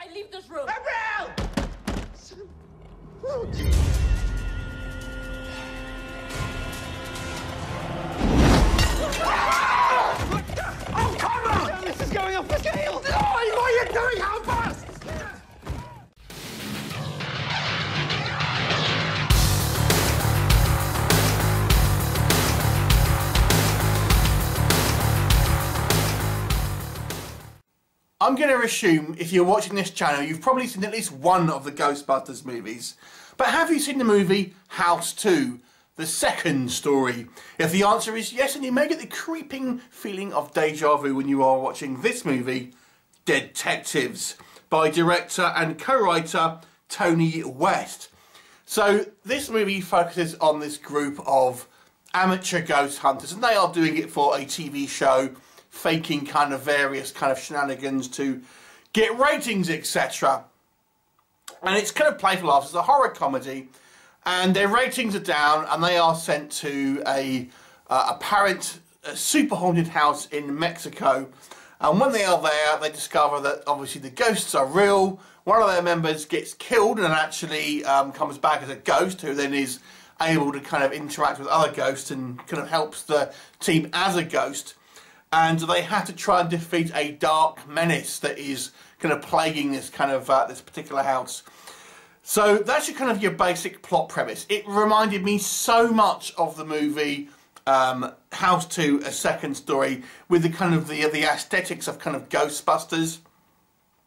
I leave this room. Abril! Oh, come on! This is going off the scale! No, what are you doing? How fast? I'm going to assume if you're watching this channel, you've probably seen at least one of the Ghostbusters movies. But have you seen the movie House 2, the second story? If the answer is yes, and you may get the creeping feeling of deja vu when you are watching this movie, DeadTectives, by director and co-writer Tony West. So this movie focuses on this group of amateur ghost hunters, and they are doing it for a TV show, faking kind of various kind of shenanigans to get ratings, etc. And it's kind of playful laughs. It's a horror comedy, and their ratings are down, and they are sent to a apparent super haunted house in Mexico. And when they are there, they discover that obviously the ghosts are real. One of their members gets killed and actually comes back as a ghost, who then is able to kind of interact with other ghosts and kind of helps the team as a ghost. And they have to try and defeat a dark menace that is kind of plaguing this kind of this particular house. So that's your basic plot premise. It reminded me so much of the movie House 2, A Second Story, with the kind of the aesthetics of kind of Ghostbusters.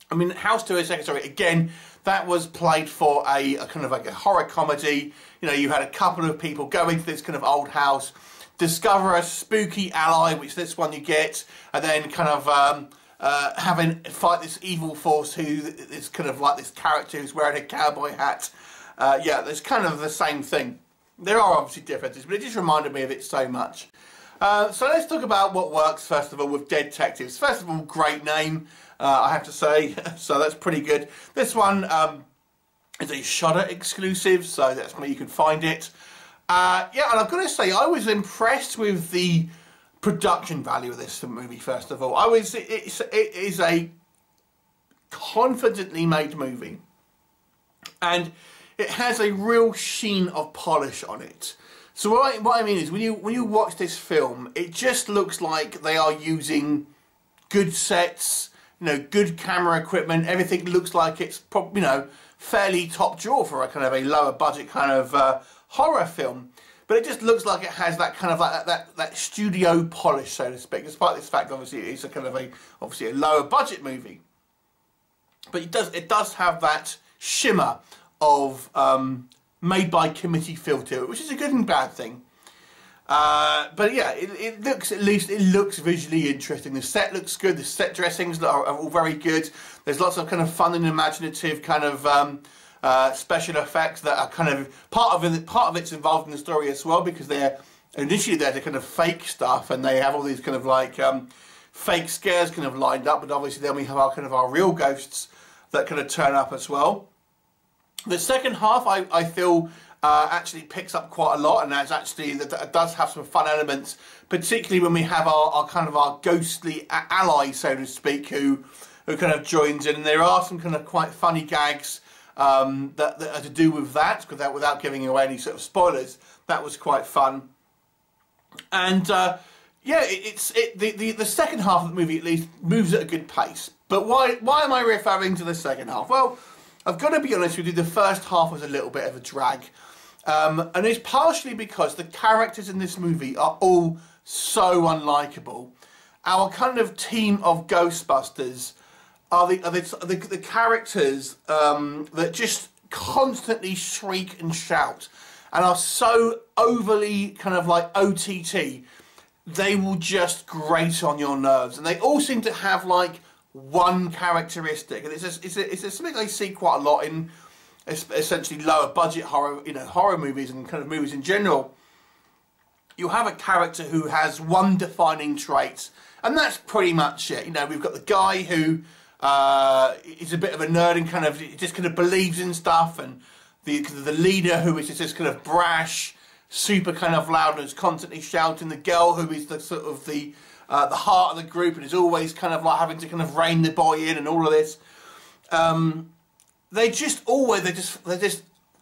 I mean, House 2, A Second Story, again, that was played for a kind of like a horror comedy. You know, you had a couple of people go into this kind of old house, discover a spooky ally, which this one you get, and then kind of fight this evil force who is kind of like this character who's wearing a cowboy hat. Yeah, it's kind of the same thing. There are obviously differences, but it just reminded me of it so much. So let's talk about what works, first of all, with DeadTectives. First of all, great name, I have to say, so that's pretty good. This one is a Shudder exclusive, so that's where you can find it. Yeah, and I've got to say, I was impressed with the production value of this movie, first of all. It is a confidently made movie, and it has a real sheen of polish on it. So what I mean is, when you watch this film, it just looks like they are using good sets, you know, good camera equipment. Everything looks like it's fairly top drawer for a kind of a lower budget kind of horror film, but it just looks like it has that kind of like that studio polish, so to speak. Despite this fact, obviously, it's a kind of obviously a lower budget movie, but it does have that shimmer of made by committee feel to it, which is a good and bad thing. But yeah, it looks visually interesting. The set looks good. The set dressings are all very good. There's lots of kind of fun and imaginative kind of special effects that are kind of part of it's involved in the story as well, because they're initially they're the kind of fake stuff, and they have all these kind of like fake scares kind of lined up, but obviously then we have our real ghosts that kind of turn up as well. The second half I feel actually picks up quite a lot, and that does have some fun elements, particularly when we have our ghostly ally, so to speak, who kind of joins in, and there are some kind of quite funny gags that are to do with that, without giving away any sort of spoilers. That was quite fun. And yeah, the second half of the movie at least moves at a good pace. But why am I referring to the second half? Well, I've got to be honest with you, the first half was a little bit of a drag. And it's partially because the characters in this movie are all so unlikable. Our kind of team of Ghostbusters are the characters that just constantly shriek and shout and are so overly kind of like OTT, they will just grate on your nerves. And they all seem to have like one characteristic, and it's something I see quite a lot in essentially lower budget horror, horror movies and kind of movies in general. You have a character who has one defining trait, and that's pretty much it. We've got the guy who is a bit of a nerd and kind of just kind of believes in stuff, and the leader who is just kind of brash, super kind of loud and is constantly shouting. The girl who is the sort of the heart of the group and is always kind of like having to kind of rein the boy in and all of this. they're just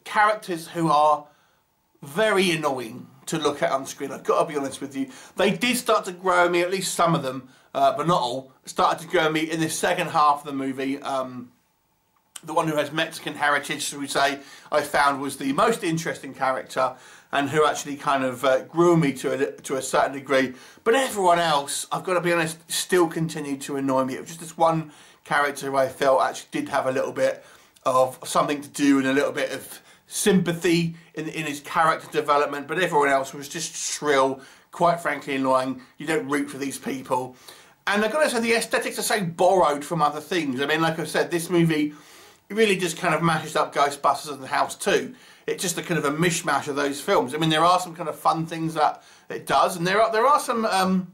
characters who are very annoying to look at on screen. I've got to be honest with you. They did start to grow on me, at least some of them, but not all, started to grow on me in the second half of the movie. The one who has Mexican heritage, shall we say, I found was the most interesting character, and who actually kind of grew me to a certain degree. But everyone else, I've got to be honest, still continued to annoy me. It was just this one character who I felt actually did have a little bit of something to do and a little bit of sympathy in his character development, but everyone else was just shrill, quite frankly annoying. You don't root for these people. And I've got to say, the aesthetics are so borrowed from other things. I mean, like I said, this movie really just kind of mashes up Ghostbusters and The House 2. It's just a kind of a mishmash of those films. I mean, there are some kind of fun things that it does, and there are some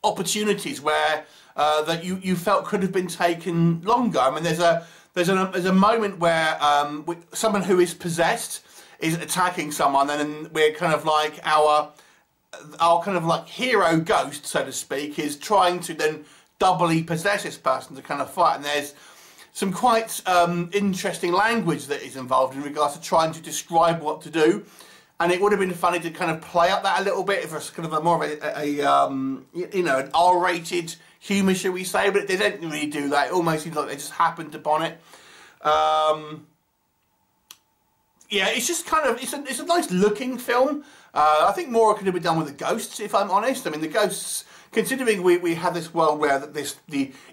opportunities where that you felt could have been taken longer. I mean, there's a moment where someone who is possessed is attacking someone, and then we're kind of like our kind of like hero ghost, so to speak, is trying to then doubly possess this person to kind of fight. And there's some quite interesting language that is involved in regards to trying to describe what to do. And it would have been funny to kind of play up that a little bit if it's kind of a more of you know, an R-rated humour, shall we say, but they don't really do that. It almost seems like they just happened upon it. Yeah, it's just kind of, it's a nice looking film. I think more could have been done with the ghosts, if I'm honest. I mean, the ghosts, considering we have this world where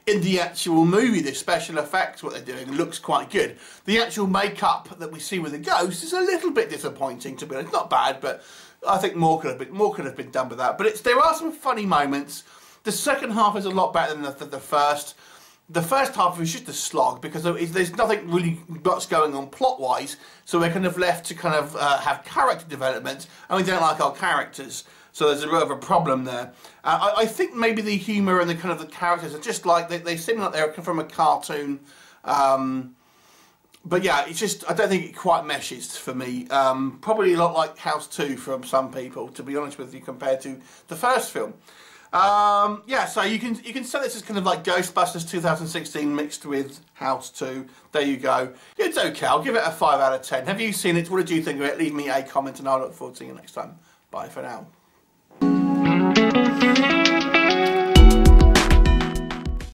in the actual movie, the special effects, what they're doing, looks quite good. The actual makeup that we see with the ghosts is a little bit disappointing, to be honest. Not bad, but I think more could have been done with that. But there are some funny moments. The second half is a lot better than the first. The first half was just a slog because there's nothing really much going on plot-wise, so we're kind of left to kind of have character development, and we don't like our characters, so there's a bit of a problem there. I think maybe the humour and the kind of the characters are just like, they seem like they're from a cartoon, but yeah, it's just, I don't think it quite meshes for me. Probably a lot like House 2 from some people, to be honest with you, compared to the first film. Yeah, so you can say this as kind of like Ghostbusters 2016 mixed with House 2. There you go. It's okay. I'll give it a 5 out of 10. Have you seen it? What did you think of it? Leave me a comment and I'll look forward to seeing you next time. Bye for now.